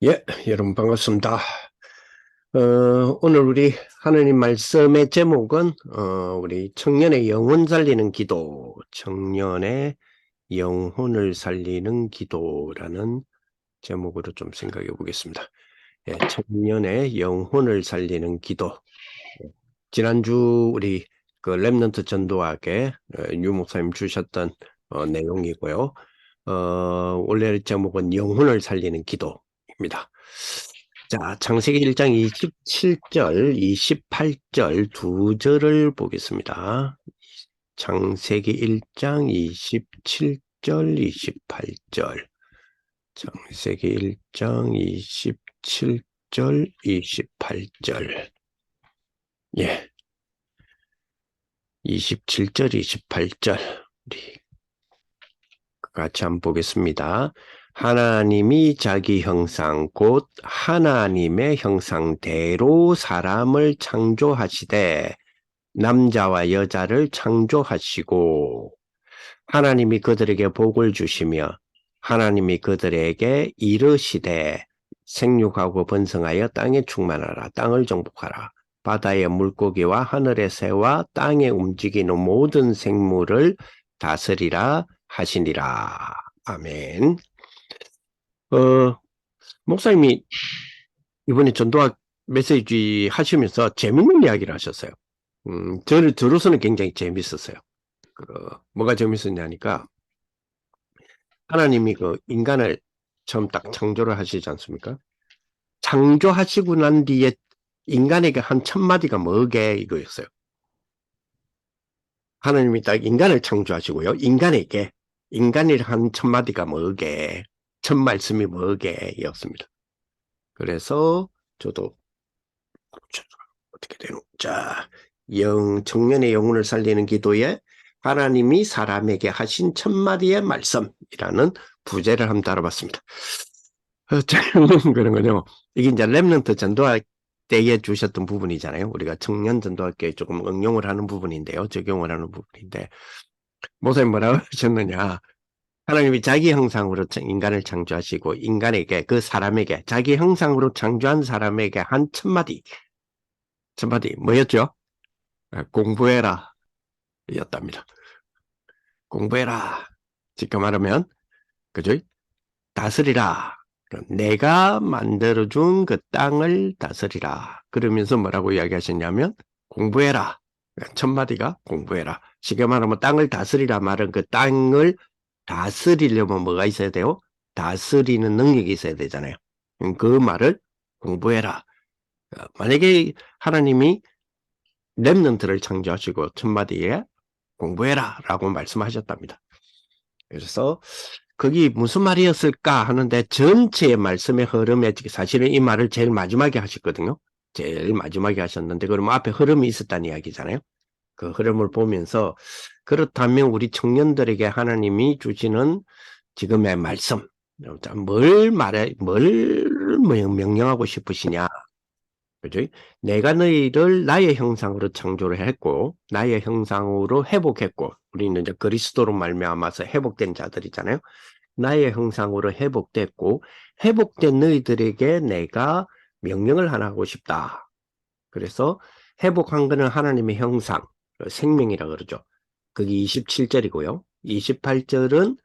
예, 여러분 반갑습니다. 오늘 우리 하느님 말씀의 제목은 우리 청년의 영혼 살리는 기도, 청년의 영혼을 살리는 기도라는 제목으로 좀 생각해 보겠습니다. 예, 청년의 영혼을 살리는 기도. 지난주 우리 그 렘넌트 전도학에 유 목사님 주셨던 내용이고요. 원래 제목은 영혼을 살리는 기도입니다. 자, 창세기 1장 27절, 28절 두 절을 보겠습니다. 창세기 1장 27절, 28절. 창세기 1장 27절, 28절. 예. 27절, 28절. 우리 같이 한번 보겠습니다. 하나님이 자기 형상 곧 하나님의 형상대로 사람을 창조하시되 남자와 여자를 창조하시고 하나님이 그들에게 복을 주시며 하나님이 그들에게 이르시되 생육하고 번성하여 땅에 충만하라. 땅을 정복하라. 바다의 물고기와 하늘의 새와 땅에 움직이는 모든 생물을 다스리라 하시니라. 아멘. 목사님이 이번에 전도학 메시지 하시면서 재밌는 이야기를 하셨어요. 저를 들어서는 굉장히 재밌었어요. 뭐가 재밌었냐니까 하나님이 그 인간을 처음 딱 창조를 하시지 않습니까? 창조하시고 난 뒤에 인간에게 한 첫마디가 뭐게 이거였어요. 하나님이 딱 인간을 창조하시고요. 인간에게 한 첫마디가 뭐게 첫 말씀이 뭐게 였습니다. 그래서 저도 어떻게 되노? 자, 청년의 영혼을 살리는 기도에 하나님이 사람에게 하신 첫마디의 말씀이라는 부제를 한번 다뤄봤습니다. 그런 거죠. 이게 이제 렘넌트 전도학 때에 주셨던 부분이잖아요. 우리가 청년 전도학교에 조금 응용을 하는 부분인데요. 적용을 하는 부분인데 목사님 뭐라고 하셨느냐. 하나님이 자기 형상으로 인간을 창조하시고 인간에게 그 사람에게 자기 형상으로 창조한 사람에게 한 첫마디 뭐였죠? 공부해라 였답니다. 공부해라. 지금 말하면 그죠? 다스리라. 내가 만들어준 그 땅을 다스리라. 그러면서 뭐라고 이야기하셨냐면 공부해라. 첫 마디가 공부해라. 쉽게 말하면 땅을 다스리라 말은 그 땅을 다스리려면 뭐가 있어야 돼요? 다스리는 능력이 있어야 되잖아요. 그 말을 공부해라. 만약에 하나님이 렘넌트를 창조하시고 첫 마디에 공부해라 라고 말씀하셨답니다. 그래서 그게 무슨 말이었을까 하는데 전체의 말씀의 흐름에 사실은 이 말을 제일 마지막에 하셨거든요. 제일 마지막에 하셨는데 그러면 앞에 흐름이 있었다는 이야기잖아요. 그 흐름을 보면서 그렇다면 우리 청년들에게 하나님이 주시는 지금의 말씀 뭘 명령하고 싶으시냐. 그죠? 내가 너희를 나의 형상으로 창조를 했고 나의 형상으로 회복했고 우리는 이제 그리스도로 말미암아서 회복된 자들이잖아요. 나의 형상으로 회복됐고 회복된 너희들에게 내가 명령을 하나 하고 싶다. 그래서 회복한 거는 하나님의 형상, 생명이라 그러죠. 그게 27절이고요. 28절은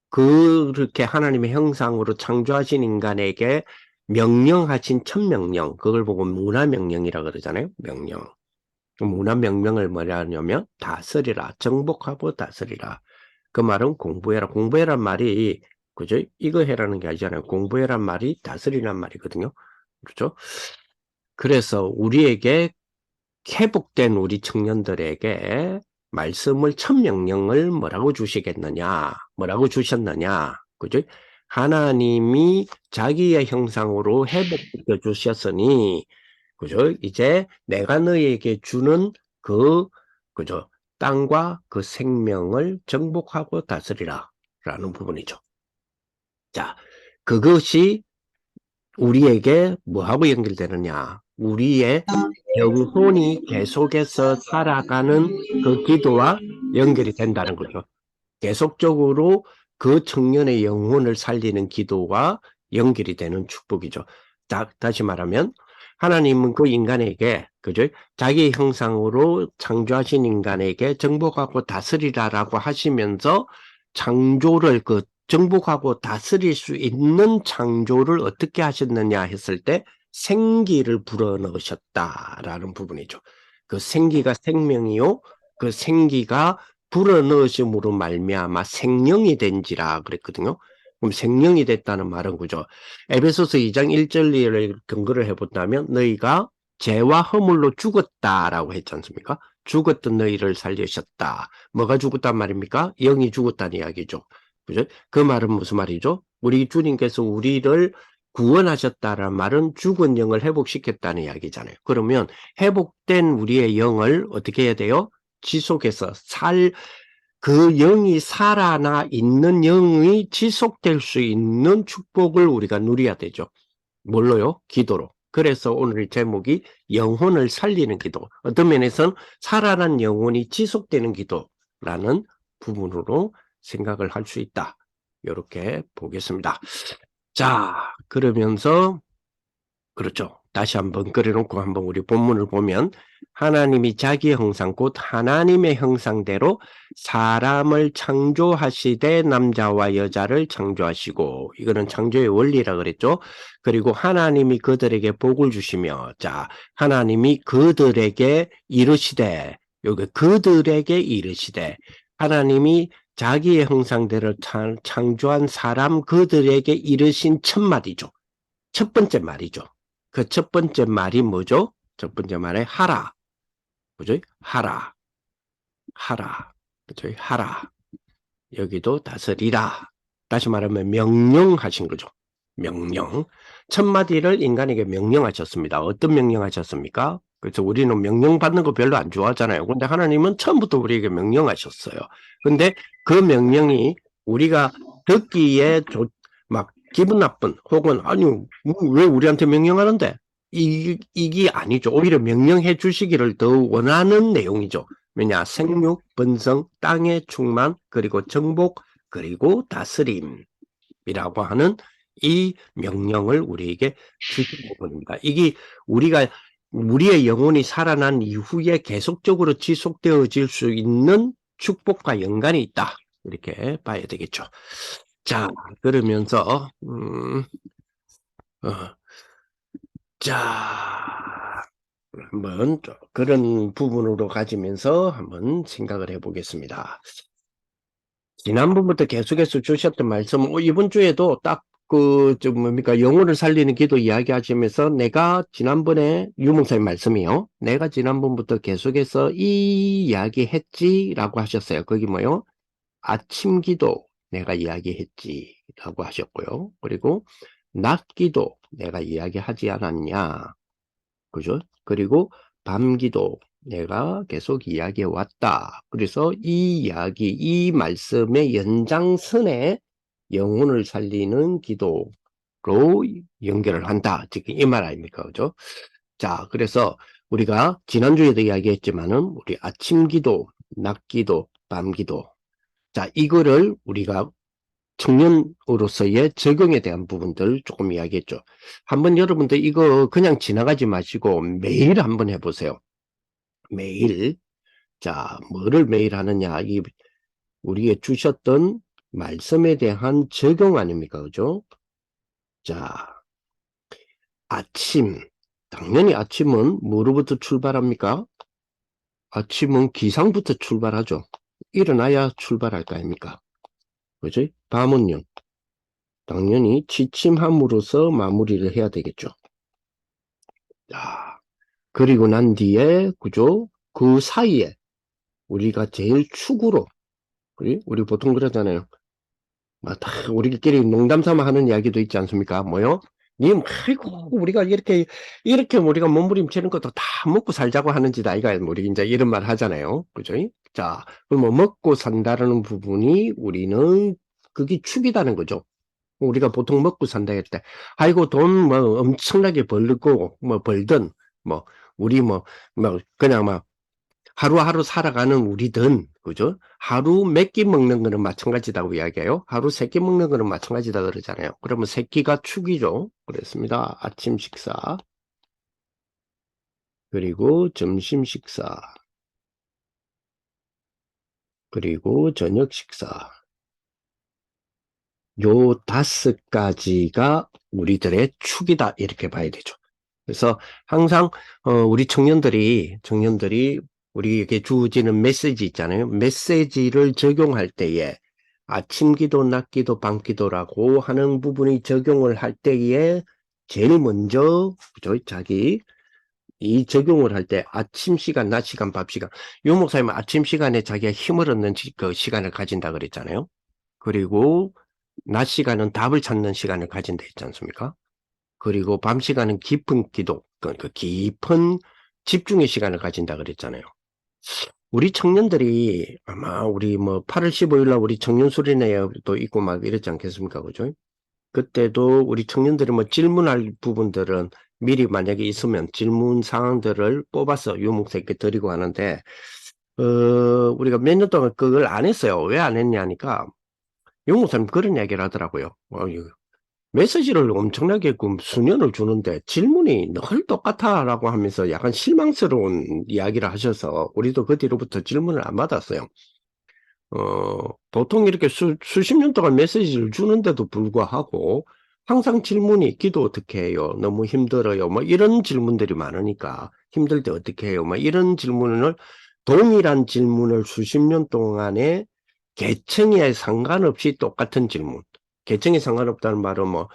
그렇게 하나님의 형상으로 창조하신 인간에게 명령하신 첫 명령, 그걸 보고 문화명령이라 그러잖아요. 명령. 문화명령을 뭐라 하냐면 다스리라, 정복하고 다스리라. 그 말은 공부해라. 공부해란 말이 그죠? 이거 해라는 게 아니잖아요. 공부해란 말이 다스리란 말이거든요. 그렇죠? 그래서 우리에게 회복된 우리 청년들에게 말씀을 첫 명령을 뭐라고 주시겠느냐? 뭐라고 주셨느냐? 그죠? 하나님이 자기의 형상으로 회복시켜 주셨으니 그죠? 이제 내가 너에게 주는 그죠? 땅과 그 생명을 정복하고 다스리라 라는 부분이죠. 자, 그것이 우리에게 뭐하고 연결되느냐? 우리의 영혼이 계속해서 살아가는 그 기도와 연결이 된다는 거죠. 계속적으로 그 청년의 영혼을 살리는 기도와 연결이 되는 축복이죠. 다시 말하면 하나님은 그 인간에게 그죠? 자기 형상으로 창조하신 인간에게 정복하고 다스리라라고 하시면서 창조를 정복하고 다스릴 수 있는 창조를 어떻게 하셨느냐 했을 때 생기를 불어넣으셨다라는 부분이죠. 그 생기가 생명이요. 그 생기가 불어넣으심으로 말미암아 생령이 된지라 그랬거든요. 그럼 생령이 됐다는 말은 그죠. 에베소서 2장 1절을 근거를 해본다면 너희가 죄와 허물로 죽었다라고 했지 않습니까? 죽었던 너희를 살리셨다. 뭐가 죽었단 말입니까? 영이 죽었다는 이야기죠. 그죠? 그 말은 무슨 말이죠? 우리 주님께서 우리를 구원하셨다는 말은 죽은 영을 회복시켰다는 이야기잖아요. 그러면 회복된 우리의 영을 어떻게 해야 돼요? 지속해서 그 영이 살아나 있는 영이 지속될 수 있는 축복을 우리가 누려야 되죠. 뭘로요? 기도로. 그래서 오늘 제목이 영혼을 살리는 기도. 어떤 면에서는 살아난 영혼이 지속되는 기도라는 부분으로 생각을 할 수 있다. 이렇게 보겠습니다. 자, 그러면서 그렇죠. 다시 한번 그려놓고 한번 우리 본문을 보면 하나님이 자기 형상 곧 하나님의 형상대로 사람을 창조하시되 남자와 여자를 창조하시고 이거는 창조의 원리라 그랬죠. 그리고 하나님이 그들에게 복을 주시며 자 하나님이 그들에게 이르시되 여기 그들에게 이르시되 하나님이 자기의 형상대로 창조한 사람 그들에게 이르신 첫 말이죠. 첫 번째 말이죠. 그 첫 번째 말이 뭐죠? 첫 번째 말에 하라. 그죠? 하라. 하라. 그죠? 하라. 여기도 다스리라. 다시 말하면 명령하신 거죠. 명령. 첫 마디를 인간에게 명령하셨습니다. 어떤 명령하셨습니까? 그래서 우리는 명령받는 거 별로 안 좋아하잖아요. 근데 하나님은 처음부터 우리에게 명령하셨어요. 근데 그 명령이 우리가 듣기에 막 기분 나쁜 혹은 아니 왜 우리한테 명령하는데 이게 아니죠. 오히려 명령해 주시기를 더 원하는 내용이죠. 왜냐 생육, 번성, 땅의 충만 그리고 정복 그리고 다스림이라고 하는 이 명령을 우리에게 주신 부분입니다. 이게 우리의 영혼이 살아난 이후에 계속적으로 지속되어질 수 있는 축복과 연관이 있다. 이렇게 봐야 되겠죠. 자, 그러면서 자, 한번 그런 부분으로 가지면서 한번 생각을 해보겠습니다. 지난번부터 계속해서 주셨던 말씀, 이번 주에도 딱 뭡니까, 영혼을 살리는 기도 이야기하시면서 내가 지난번에 유목사님 말씀이요. 내가 지난번부터 계속해서 이 이야기 했지라고 하셨어요. 거기 뭐요? 아침 기도 내가 이야기했지라고 하셨고요. 그리고 낮 기도 내가 이야기하지 않았냐. 그죠? 그리고 밤 기도 내가 계속 이야기해 왔다. 그래서 이 이야기, 이 말씀의 연장선에 영혼을 살리는 기도로 연결을 한다. 지금 이 말 아닙니까? 그죠? 자, 그래서 우리가 지난주에도 이야기했지만은 우리 아침 기도, 낮 기도, 밤 기도. 자, 이거를 우리가 청년으로서의 적용에 대한 부분들 조금 이야기했죠. 한번 여러분들 이거 그냥 지나가지 마시고 매일 한번 해보세요. 매일. 자, 뭐를 매일 하느냐. 우리에 주셨던 말씀에 대한 적용 아닙니까? 그죠? 자, 아침. 당연히 아침은 뭐로부터 출발합니까? 아침은 기상부터 출발하죠. 일어나야 출발할 거 아닙니까? 그죠? 밤은요. 당연히 취침함으로써 마무리를 해야 되겠죠. 자, 그리고 난 뒤에, 그죠? 그 사이에 우리가 제일 축으로, 우리 보통 그러잖아요. 우리끼리 농담 삼아 하는 이야기도 있지 않습니까? 뭐요? 님, 아이고, 우리가 이렇게 우리가 몸부림치는 것도 다 먹고 살자고 하는 짓 아이가, 우리 이제 이런 말 하잖아요. 그죠? 자, 그럼 뭐 먹고 산다는 부분이 우리는 그게 축이다는 거죠. 우리가 보통 먹고 산다 할 때, 아이고, 돈 뭐 엄청나게 벌고, 뭐 벌든, 뭐, 우리 그냥 하루하루 살아가는 우리든, 그죠? 하루 몇 끼 먹는 거는 마찬가지다고 이야기해요. 하루 세 끼 먹는 거는 마찬가지다 그러잖아요. 그러면 세 끼가 축이죠. 그렇습니다. 아침 식사, 그리고 점심 식사, 그리고 저녁 식사. 요 5가지가 우리들의 축이다. 이렇게 봐야 되죠. 그래서 항상 우리 청년들이 우리에게 주어지는 메시지 있잖아요. 메시지를 적용할 때에 아침 기도, 낮 기도, 밤 기도라고 하는 부분이 적용을 할 때에 제일 먼저 그죠? 자기 이 적용을 할 때 아침 시간, 낮 시간, 밤 시간. 유 목사님은 아침 시간에 자기가 힘을 얻는 그 시간을 가진다 그랬잖아요. 그리고 낮 시간은 답을 찾는 시간을 가진다 했지 않습니까? 그리고 밤 시간은 깊은 기도, 그 깊은 집중의 시간을 가진다 그랬잖아요. 우리 청년들이 아마 우리 뭐 8월 15일 날 우리 청년 수련회도 있고 막 이랬지 않겠습니까? 그죠? 그때도 우리 청년들이 뭐 질문할 부분들은 미리 만약에 있으면 질문 사항들을 뽑아서 유목사님께 드리고 하는데, 우리가 몇 년 동안 그걸 안 했어요. 왜 안 했냐니까, 유목사님 그런 얘기를 하더라고요. 메시지를 엄청나게 수년을 주는데 질문이 늘 똑같아라고 하면서 약간 실망스러운 이야기를 하셔서 우리도 그 뒤로부터 질문을 안 받았어요. 보통 이렇게 수십 년 동안 메시지를 주는데도 불구하고 항상 질문이 기도 어떻게 해요? 너무 힘들어요. 뭐 이런 질문들이 많으니까 힘들 때 어떻게 해요? 뭐 이런 질문을 동일한 질문을 수십 년 동안에 계층에 상관없이 똑같은 질문. 계층에 상관없다는 말은 뭐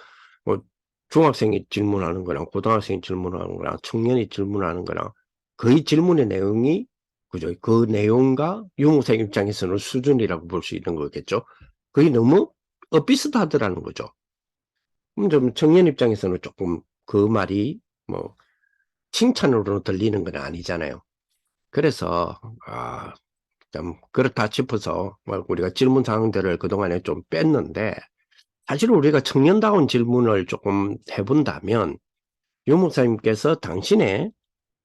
중학생이 질문하는 거랑 고등학생이 질문하는 거랑 청년이 질문하는 거랑 거의 질문의 내용이 그죠? 그 내용과 유무생 입장에서는 수준이라고 볼 수 있는 거겠죠. 거의 너무 비슷하더라는 거죠. 그럼 좀 청년 입장에서는 조금 그 말이 뭐 칭찬으로 들리는 건 아니잖아요. 그래서 좀 그렇다 싶어서 뭐 우리가 질문 사항들을 그동안에 좀 뺐는데 사실 우리가 청년다운 질문을 조금 해본다면 유 목사님께서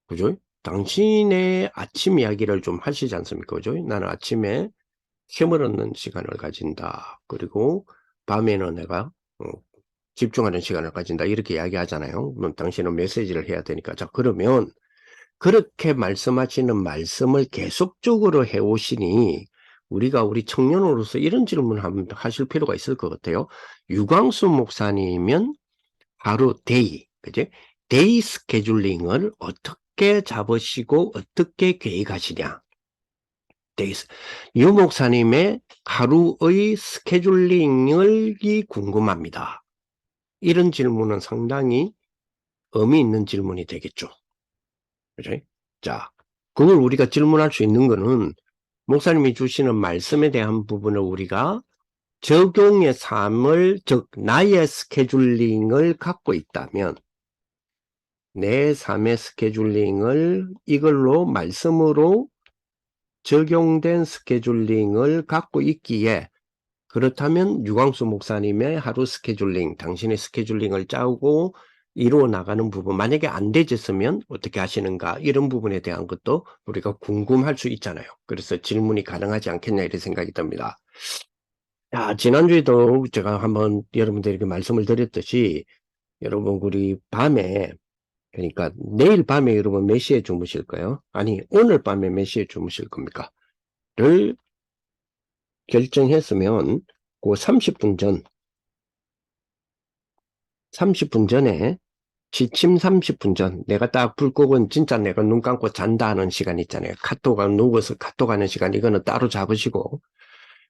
그죠? 당신의 아침 이야기를 좀 하시지 않습니까? 그죠? 나는 아침에 힘을 얻는 시간을 가진다. 그리고 밤에는 내가 집중하는 시간을 가진다. 이렇게 이야기하잖아요. 그럼 당신은 메시지를 해야 되니까. 자, 그러면 그렇게 말씀하시는 말씀을 계속적으로 해오시니 우리가 우리 청년으로서 이런 질문을 하실 필요가 있을 것 같아요. 유광수 목사님은 하루 그죠? 데이 스케줄링을 어떻게 잡으시고 어떻게 계획하시냐? 유 목사님의 하루의 스케줄링이 궁금합니다. 이런 질문은 상당히 의미 있는 질문이 되겠죠. 그죠? 자, 그걸 우리가 질문할 수 있는 거는 목사님이 주시는 말씀에 대한 부분을 우리가 적용의 삶을, 즉, 나의 스케줄링을 갖고 있다면 내 삶의 스케줄링을 이걸로 말씀으로 적용된 스케줄링을 갖고 있기에 그렇다면 유광수 목사님의 하루 스케줄링, 당신의 스케줄링을 짜고 이루어 나가는 부분, 만약에 안 되졌으면 어떻게 하시는가 이런 부분에 대한 것도 우리가 궁금할 수 있잖아요. 그래서 질문이 가능하지 않겠냐 이런 생각이 듭니다. 자, 지난주에도 제가 한번 여러분들에게 말씀을 드렸듯이 여러분 우리 밤에 그러니까 내일 밤에 여러분 몇 시에 주무실까요? 아니 오늘 밤에 몇 시에 주무실 겁니까? 를 결정했으면 그 30분 전에 취침 30분 전 내가 딱 불 끄고 진짜 내가 눈 감고 잔다 하는 시간 있잖아요. 누워서 카톡 하는 시간 이거는 따로 잡으시고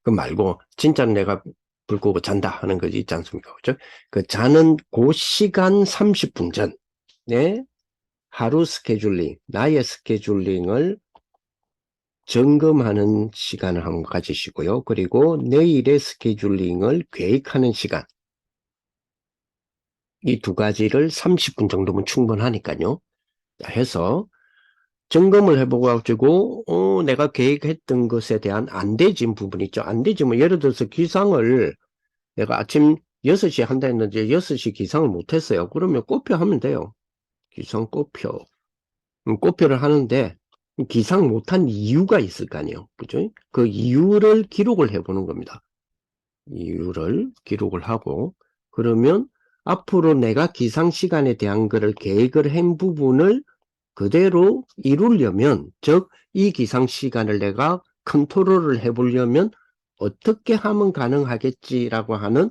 그 말고 진짜 내가 불 끄고 잔다 하는 거지 있지 않습니까? 그죠? 그 자는 그 시간 30분 전에 하루 스케줄링, 나의 스케줄링을 점검하는 시간을 한번 가지시고요. 그리고 내일의 스케줄링을 계획하는 시간, 이 두 가지를 30분 정도면 충분하니까요. 해서 점검을 해보고 가지고 내가 계획했던 것에 대한 안 되진 부분 있죠. 안 되지 뭐 예를 들어서 기상을 내가 아침 6시에 한다 했는데 6시 기상을 못했어요. 그러면 꼬표 하면 돼요. 기상 꼬표. 꼬표를 하는데 기상 못한 이유가 있을 거 아니에요. 그죠? 그 이유를 기록을 해보는 겁니다. 이유를 기록을 하고, 그러면 앞으로 내가 기상 시간에 대한 거를 계획을 한 부분을 그대로 이루려면, 즉, 이 기상 시간을 내가 컨트롤을 해보려면 어떻게 하면 가능하겠지라고 하는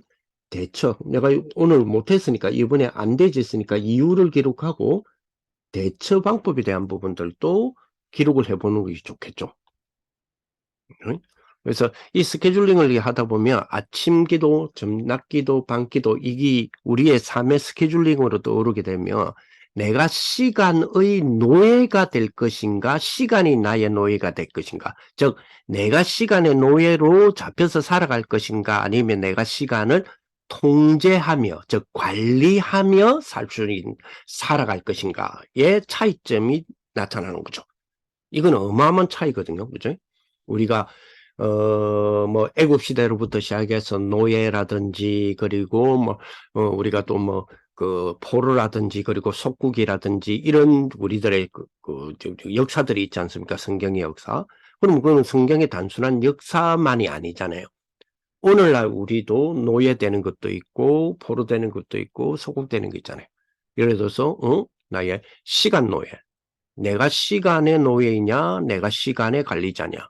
대처. 내가 오늘 못했으니까, 이번에 안 되졌으니까 이유를 기록하고 대처 방법에 대한 부분들도 기록을 해보는 것이 좋겠죠. 응? 그래서 이 스케줄링을 하다 보면 아침 기도, 점낮 기도, 밤 기도, 이게 우리의 삶의 스케줄링으로 떠오르게 되면 내가 시간의 노예가 될 것인가, 시간이 나의 노예가 될 것인가. 즉, 내가 시간의 노예로 잡혀서 살아갈 것인가, 아니면 내가 시간을 통제하며, 즉, 관리하며 살아갈 것인가의 차이점이 나타나는 거죠. 이건 어마어마한 차이거든요. 그죠? 우리가 뭐 애국 시대로부터 시작해서 노예라든지 그리고 뭐 우리가 또 뭐 그 포로라든지 그리고 속국이라든지 이런 우리들의 역사들이 있지 않습니까? 성경의 역사. 그럼 그건 성경의 단순한 역사만이 아니잖아요. 오늘날 우리도 노예되는 것도 있고 포로되는 것도 있고 소국되는 거 있잖아요. 예를 들어서 나의 시간 노예. 내가 시간의 노예이냐, 내가 시간의 관리자냐.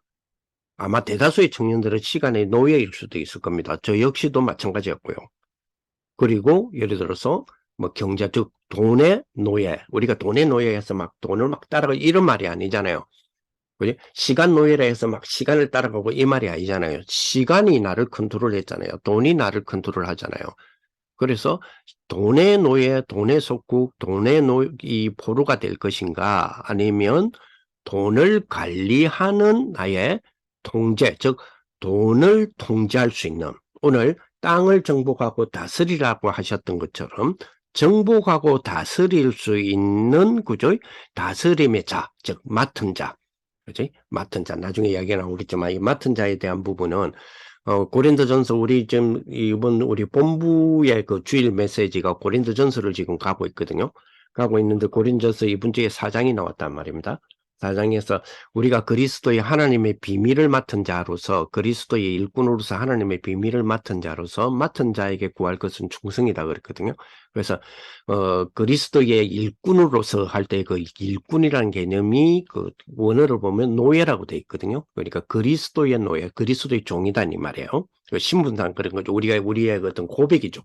아마 대다수의 청년들은 시간의 노예일 수도 있을 겁니다. 저 역시도 마찬가지였고요. 그리고 예를 들어서 뭐 경제적 돈의 노예, 우리가 돈의 노예에서 막 돈을 막 따라가고 이런 말이 아니잖아요. 그지? 시간 노예라 해서 막 시간을 따라가고 이 말이 아니잖아요. 시간이 나를 컨트롤했잖아요. 돈이 나를 컨트롤하잖아요. 그래서 돈의 노예, 돈의 속국, 이 포로가 될 것인가 아니면 돈을 관리하는 나의 통제, 즉 돈을 통제할 수 있는 오늘 땅을 정복하고 다스리라고 하셨던 것처럼 정복하고 다스릴 수 있는 구조의 다스림의 자, 즉 맡은 자, 그지? 맡은 자. 나중에 이야기 나오겠지만 이 맡은 자에 대한 부분은 고린도전서 우리 지금 이번 우리 본부의 그 주일 메시지가 고린도전서를 지금 가고 있거든요. 가고 있는데 고린도전서 이번 주에 4장이 나왔단 말입니다. 4장에서 우리가 그리스도의 하나님의 비밀을 맡은 자로서 그리스도의 일꾼으로서 하나님의 비밀을 맡은 자로서 맡은 자에게 구할 것은 충성이다 그랬거든요. 그래서 그리스도의 일꾼으로서 할 때 그 일꾼이라는 개념이 그 원어를 보면 노예라고 돼 있거든요. 그러니까 그리스도의 노예, 그리스도의 종이다 이 말이에요. 그 신분상 그런 거죠. 우리의 어떤 고백이죠.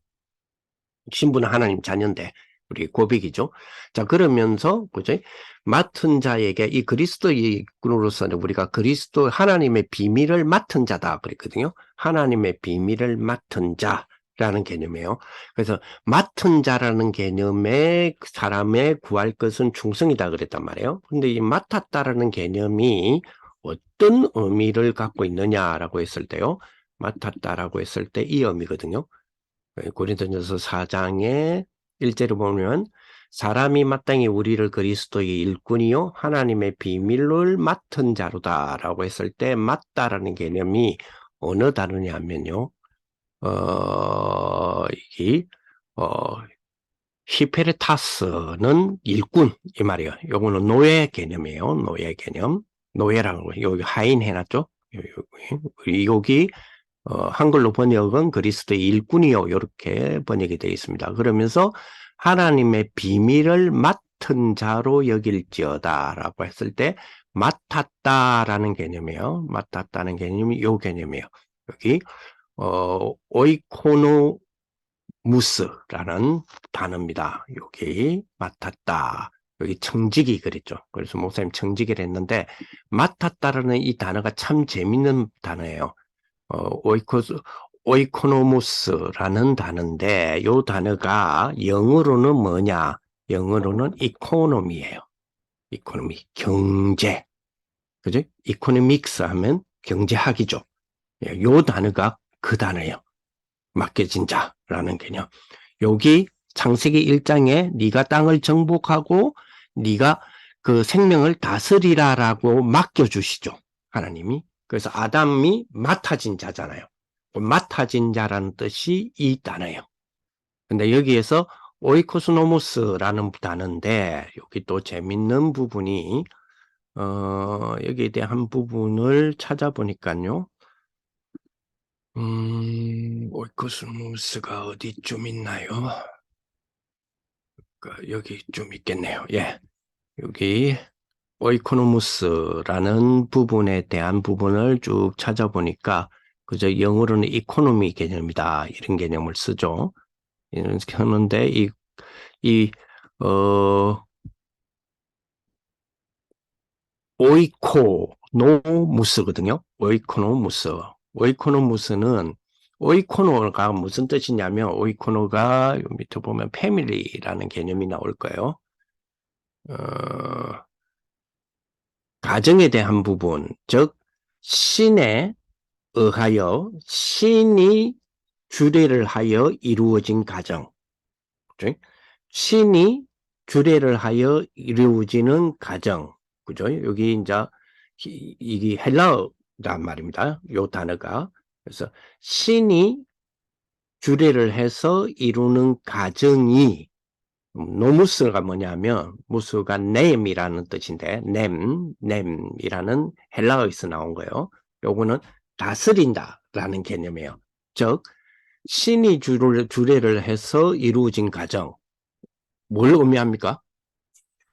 신분은 하나님 자녀인데 우리 고백이죠. 자, 그러면서 그죠? 맡은 자에게 이 그리스도의 일꾼으로서는 우리가 그리스도 하나님의 비밀을 맡은 자다 그랬거든요. 하나님의 비밀을 맡은 자라는 개념이에요. 그래서 맡은 자라는 개념에 사람의 구할 것은 충성이다 그랬단 말이에요. 근데 이 맡았다라는 개념이 어떤 의미를 갖고 있느냐라고 했을 때요. 맡았다라고 했을 때 이 의미거든요. 고린도전서 4장의 1절을 보면 사람이 마땅히 우리를 그리스도의 일꾼이요 하나님의 비밀을 맡은 자로다라고 했을 때 맡다라는 개념이 어느 단어냐 하면요. 이 히페르타스는 일꾼 이 말이에요. 요거는 노예 개념이에요. 노예 개념. 노예라는 거 여기 하인 해놨죠. 여기 한글로 번역은 그리스도의 일꾼이요 이렇게 번역이 되어 있습니다. 그러면서 하나님의 비밀을 맡은 자로 여길지어다 라고 했을 때 맡았다라는 개념이에요. 맡았다는 개념이 요 개념이에요. 여기 오이코노무스라는 단어입니다. 여기 맡았다. 여기 청지기 그랬죠. 그래서 목사님 청지기를 했는데 맡았다라는 이 단어가 참 재밌는 단어예요. 오이코노무스라는 단어인데 이 단어가 영어로는 뭐냐? 영어로는 이코노미예요. 이코노미, 경제. 그죠? 이코노믹스 하면 경제학이죠. 이 단어가 그 단어예요. 맡겨진 자라는 개념. 여기 창세기 1장에 네가 땅을 정복하고 네가 그 생명을 다스리라라고 맡겨주시죠. 하나님이. 그래서 아담이 맡아진 자잖아요. 맡아진 자라는 뜻이 이 단어예요. 근데 여기에서 오이코스노모스라는 단어인데 여기 또 재밌는 부분이 여기에 대한 부분을 찾아보니까요. 오이코스모스가 어디쯤 있나요? 여기 좀 있겠네요. 예. 여기 오이코노무스라는 부분에 대한 부분을 쭉 찾아보니까 그저 영어로는 이코노미 개념이다. 이런 개념을 쓰죠. 이런 하는데 이, 어, 오이코노무스거든요. 오이코노무스. 오이코노무스는 오이코노가 무슨 뜻이냐면 오이코노가 밑에 보면 패밀리라는 개념이 나올 거예요. 가정에 대한 부분, 즉 신에 의하여 신이 주례를 하여 이루어진 가정. 그죠? 신이 주례를 하여 이루어지는 가정. 그죠? 여기 이제 이게 헬라어란 말입니다. 요 단어가. 그래서 신이 주례를 해서 이루는 가정이 노무스가 뭐냐면 무스가 네임이라는 뜻인데 네임이라는 헬라어에서 나온 거예요. 요거는 다스린다라는 개념이에요. 즉 신이 주례를 해서 이루어진 가정. 뭘 의미합니까?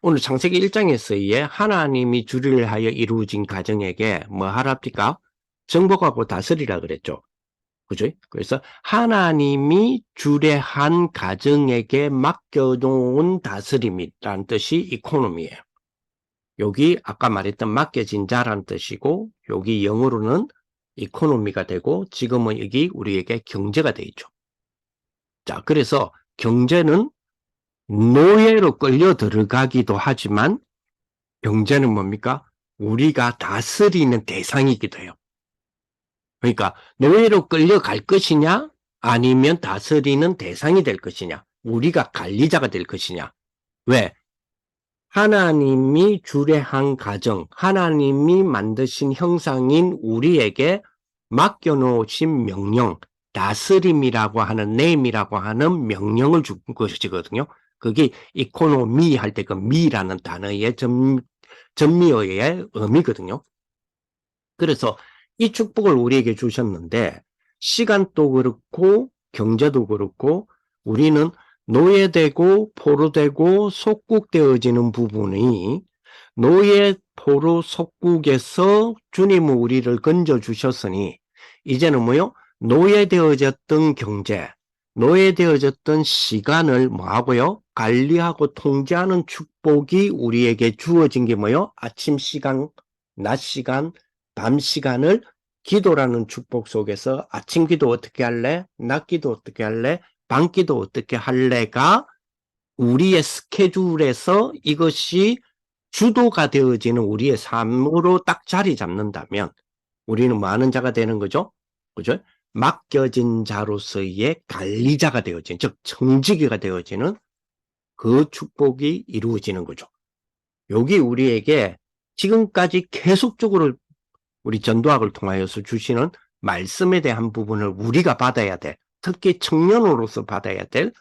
오늘 창세기 1장에서의 하나님이 주례를 하여 이루어진 가정에게 뭐 하랍니까? 정복하고 다스리라 그랬죠. 그죠? 그래서 하나님이 주례한 가정에게 맡겨놓은 다스림이라는 뜻이 이코노미예요. 여기 아까 말했던 맡겨진 자란 뜻이고 여기 영어로는 이코노미가 되고 지금은 여기 우리에게 경제가 되어 있죠. 자, 그래서 경제는 노예로 끌려 들어가기도 하지만 경제는 뭡니까? 우리가 다스리는 대상이기도 해요. 그러니까 노예로 끌려갈 것이냐 아니면 다스리는 대상이 될 것이냐 우리가 관리자가 될 것이냐 왜? 하나님이 주례한 가정 하나님이 만드신 형상인 우리에게 맡겨놓으신 명령 다스림이라고 하는 네임이라고 하는 명령을 준 것이거든요. 그게 이코노미 할 때 그 미라는 단어의 전미어의 의미거든요. 그래서 이 축복을 우리에게 주셨는데 시간도 그렇고 경제도 그렇고 우리는 노예되고 포로되고 속국되어지는 부분이 노예 포로 속국에서 주님은 우리를 건져주셨으니 이제는 뭐요? 노예되어졌던 경제, 노예되어졌던 시간을 뭐하고요? 관리하고 통제하는 축복이 우리에게 주어진 게 뭐요? 아침 시간, 낮 시간, 밤 시간을 기도라는 축복 속에서 아침 기도 어떻게 할래? 낮 기도 어떻게 할래? 밤 기도 어떻게 할래가 우리의 스케줄에서 이것이 주도가 되어지는 우리의 삶으로 딱 자리 잡는다면 우리는 뭐 하는 자가 되는 거죠? 그죠? 맡겨진 자로서의 관리자가 되어지는, 즉 청지기가 되어지는 그 축복이 이루어지는 거죠. 여기 우리에게 지금까지 계속적으로 우리 전도학을 통하여서 주시는 말씀에 대한 부분을 우리가 받아야 돼. 특히 청년으로서 받아야 될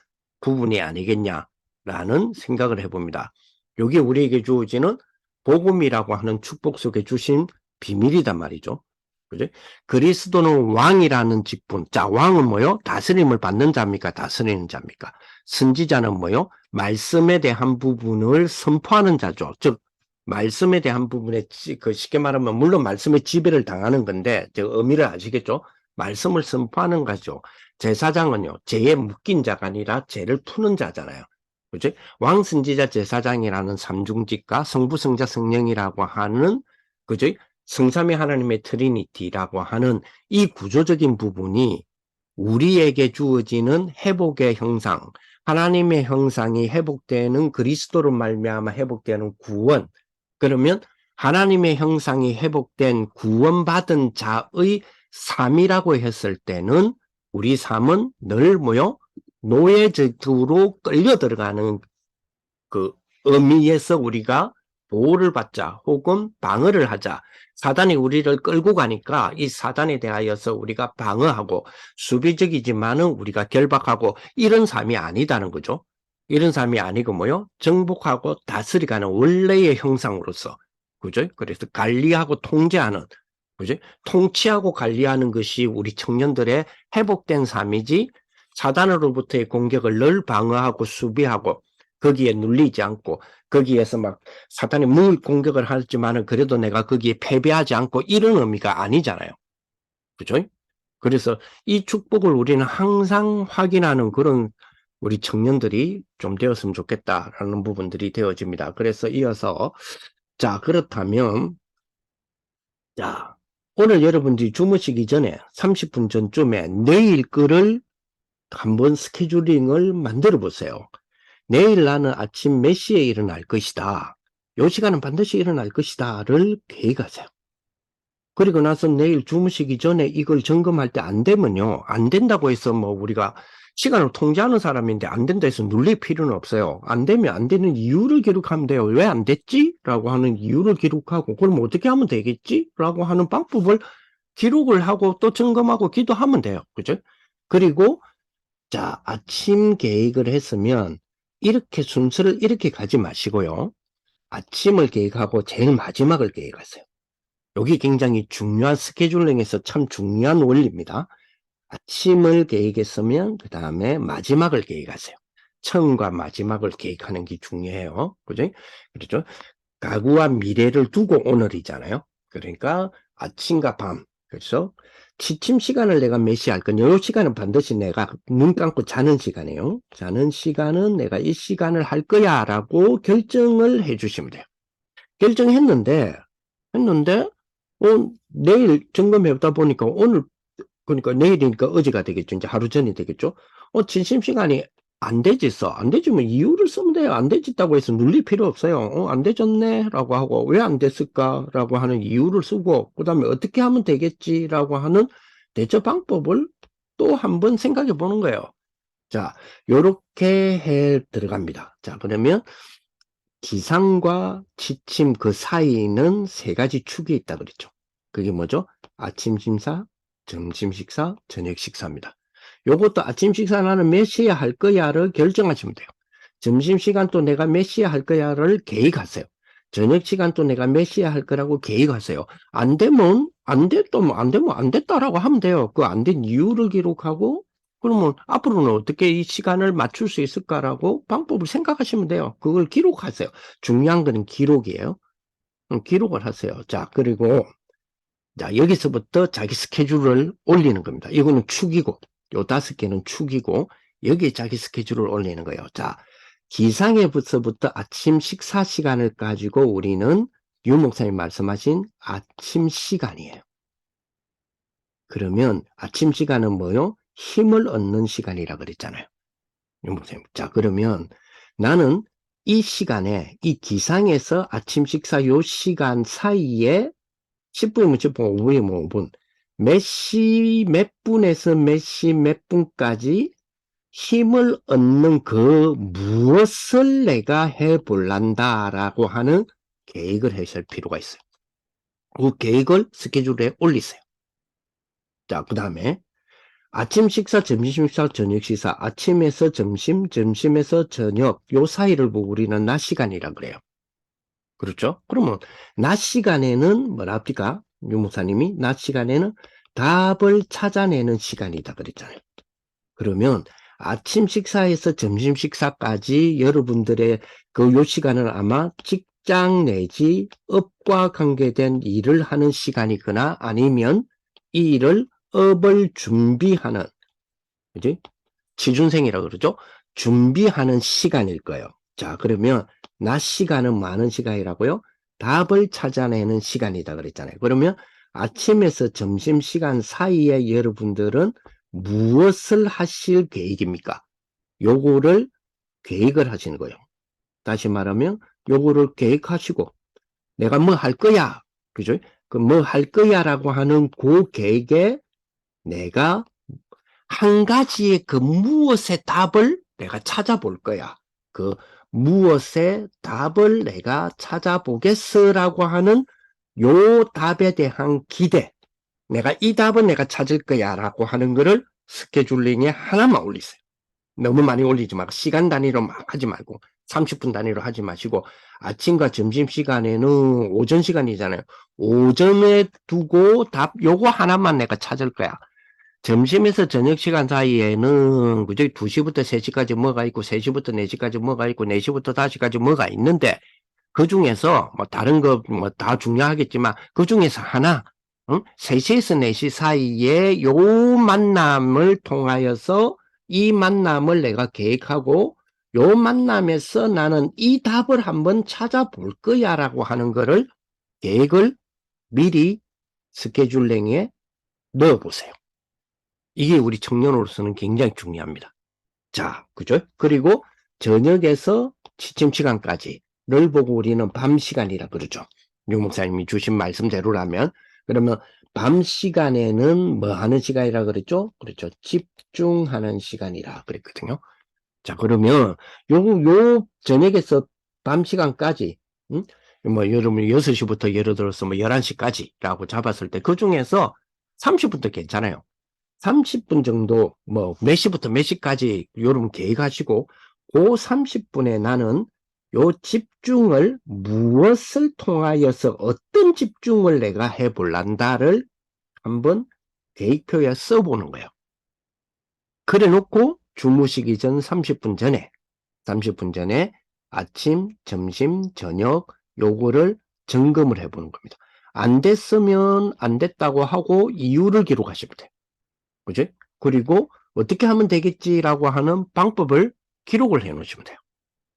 부분이 아니겠냐라는 생각을 해봅니다. 여기 우리에게 주어지는 복음이라고 하는 축복 속에 주신 비밀이단 말이죠. 그죠? 그리스도는 왕이라는 직분. 자, 왕은 뭐요? 다스림을 받는 자입니까? 다스리는 자입니까? 선지자는 뭐요? 말씀에 대한 부분을 선포하는 자죠. 즉, 말씀에 대한 부분에 쉽게 말하면 물론 말씀에 지배를 당하는 건데 의미를 아시겠죠? 말씀을 선포하는 거죠. 제사장은요. 죄에 묶인 자가 아니라 죄를 푸는 자잖아요. 그죠? 왕, 선지자, 제사장이라는 삼중직과 성부, 성자, 성령이라고 하는 그죠? 성삼위 하나님의 트리니티라고 하는 이 구조적인 부분이 우리에게 주어지는 회복의 형상, 하나님의 형상이 회복되는 그리스도로 말미암아 회복되는 구원. 그러면 하나님의 형상이 회복된 구원받은 자의 삶이라고 했을 때는 우리 삶은 늘 뭐요? 노예적으로 끌려 들어가는 그 의미에서 우리가 보호를 받자 혹은 방어를 하자. 사단이 우리를 끌고 가니까 이 사단에 대하여서 우리가 방어하고 수비적이지만은 우리가 결박하고 이런 삶이 아니다는 거죠. 이런 삶이 아니고 뭐요? 정복하고 다스리가는 원래의 형상으로서 그죠? 그래서 관리하고 통제하는, 그죠? 통치하고 관리하는 것이 우리 청년들의 회복된 삶이지, 사단으로부터의 공격을 늘 방어하고 수비하고 거기에 눌리지 않고 거기에서 막 사탄이 물 공격을 하지만은 그래도 내가 거기에 패배하지 않고 이런 의미가 아니잖아요. 그죠? 그래서 이 축복을 우리는 항상 확인하는 그런 우리 청년들이 좀 되었으면 좋겠다라는 부분들이 되어집니다. 그래서 이어서 자, 그렇다면 자, 오늘 여러분들이 주무시기 전에 30분 전쯤에 내일 거를 한번 스케줄링을 만들어 보세요. 내일 나는 아침 몇 시에 일어날 것이다. 요 시간은 반드시 일어날 것이다를 계획하세요. 그리고 나서 내일 주무시기 전에 이걸 점검할 때 안 되면요. 안 된다고 해서 뭐 우리가 시간을 통제하는 사람인데 안 된다 해서 눌릴 필요는 없어요. 안 되면 안 되는 이유를 기록하면 돼요. 왜 안 됐지? 라고 하는 이유를 기록하고 그럼 어떻게 하면 되겠지? 라고 하는 방법을 기록을 하고 또 점검하고 기도하면 돼요. 그죠? 그리고 자, 아침 계획을 했으면 이렇게 순서를 이렇게 가지 마시고요. 아침을 계획하고 제일 마지막을 계획하세요. 여기 굉장히 중요한 스케줄링에서 참 중요한 원리입니다. 아침을 계획했으면 그 다음에 마지막을 계획하세요. 처음과 마지막을 계획하는 게 중요해요. 그죠? 그렇죠? 과거와 미래를 두고 오늘이잖아요. 그러니까 아침과 밤. 그렇죠? 취침 시간을 내가 몇 시에 할 거냐. 이 시간은 반드시 내가 눈 감고 자는 시간이에요. 자는 시간은 내가 이 시간을 할 거야 라고 결정을 해 주시면 돼요. 결정했는데 내일 점검해보다 보니까 오늘, 그러니까 내일이니까 어제가 되겠죠. 이제 하루 전이 되겠죠. 점심시간이 안 되졌어. 안 되지면 이유를 쓰면 돼요. 안 되졌다고 해서 눌릴 필요 없어요. 안 되졌네. 라고 하고, 왜 안 됐을까? 라고 하는 이유를 쓰고, 그 다음에 어떻게 하면 되겠지? 라고 하는 대처 방법을 또 한번 생각해 보는 거예요. 자, 요렇게 해 들어갑니다. 자, 그러면 기상과 취침 그 사이에는 세 가지 축이 있다 그랬죠. 그게 뭐죠? 아침 식사, 점심 식사, 저녁 식사입니다. 요것도 아침 식사 나는 몇 시에 할 거야를 결정하시면 돼요. 점심 시간도 내가 몇 시에 할 거야를 계획하세요. 저녁 시간도 내가 몇 시에 할 거라고 계획하세요. 안 되면 안 됐다면 안 되면 안 됐다라고 하면 돼요. 그 안 된 이유를 기록하고 그러면 앞으로는 어떻게 이 시간을 맞출 수 있을까라고 방법을 생각하시면 돼요. 그걸 기록하세요. 중요한 거는 기록이에요. 기록을 하세요. 자, 그리고 자, 여기서부터 자기 스케줄을 올리는 겁니다. 이거는 축이고, 요 5개는 축이고, 여기에 자기 스케줄을 올리는 거예요. 자, 기상에서부터 아침 식사 시간을 가지고 우리는 유 목사님 말씀하신 아침 시간이에요. 그러면 아침 시간은 뭐요? 힘을 얻는 시간이라 그랬잖아요. 유 목사님. 자, 그러면 나는 이 시간에, 이 기상에서 아침 식사 요 시간 사이에 10분이면 10분, 5분이면 5분. 몇 시 몇 분에서 몇 시 몇 분까지 힘을 얻는 그 무엇을 내가 해볼란다라고 하는 계획을 하실 필요가 있어요. 그 계획을 스케줄에 올리세요. 자, 그 다음에 아침 식사, 점심 식사, 저녁 식사, 아침에서 점심, 점심에서 저녁, 요 사이를 보고 우리는 낮 시간이라 그래요. 그렇죠? 그러면 낮 시간에는 뭐라 합니까? 유 목사님이 낮 시간에는 답을 찾아내는 시간이다 그랬잖아요. 그러면 아침 식사에서 점심 식사까지 여러분들의 그 요 시간은 아마 직장 내지 업과 관계된 일을 하는 시간이거나 아니면 이 일을 업을 준비하는, 그지? 취준생이라 그러죠? 준비하는 시간일 거예요. 자, 그러면 낮 시간은 많은 시간이라고요? 답을 찾아내는 시간이다 그랬잖아요. 그러면 아침에서 점심시간 사이에 여러분들은 무엇을 하실 계획입니까? 요거를 계획을 하시는 거예요. 다시 말하면 요거를 계획하시고 내가 뭐 할 거야. 그죠? 그 뭐 할 거야 라고 하는 그 계획에 내가 한 가지의 그 무엇의 답을 내가 찾아볼 거야. 그 무엇의 답을 내가 찾아보겠어라고 하는 요 답에 대한 기대. 내가 이 답은 내가 찾을 거야 라고 하는 거를 스케줄링에 하나만 올리세요. 너무 많이 올리지 말고 시간 단위로 막 하지 말고 30분 단위로 하지 마시고 아침과 점심시간에는 오전 시간이잖아요. 오전에 두고 답 요거 하나만 내가 찾을 거야. 점심에서 저녁 시간 사이에는 그저 2시부터 3시까지 뭐가 있고 3시부터 4시까지 뭐가 있고 4시부터 5시까지 뭐가 있는데 그 중에서 뭐 다른 거 뭐 다 중요하겠지만 그 중에서 하나 3시에서 4시 사이에 요 만남을 통하여서 이 만남을 내가 계획하고 요 만남에서 나는 이 답을 한번 찾아볼 거야 라고 하는 거를 계획을 미리 스케줄링에 넣어보세요. 이게 우리 청년으로서는 굉장히 중요합니다. 자, 그죠? 그리고 저녁에서 취침 시간까지를 보고 우리는 밤 시간이라 그러죠. 유 목사님이 주신 말씀대로라면 그러면 밤 시간에는 뭐 하는 시간이라 그랬죠? 그렇죠. 집중하는 시간이라 그랬거든요. 자, 그러면 요 저녁에서 밤 시간까지 뭐 여러분 6시부터 예를 들어서 뭐 11시까지라고 잡았을 때 그 중에서 30분도 괜찮아요. 30분 정도 뭐 몇 시부터 몇 시까지 여러분 계획하시고 그 30분에 나는 요 집중을 무엇을 통하여서 어떤 집중을 내가 해볼란다를 한번 계획표에 써보는 거예요. 그래 놓고 주무시기 전 30분 전에 아침, 점심, 저녁 요거를 점검을 해보는 겁니다. 안 됐으면 안 됐다고 하고 이유를 기록하시면 돼요. 그죠? 그리고 어떻게 하면 되겠지라고 하는 방법을 기록을 해 놓으시면 돼요.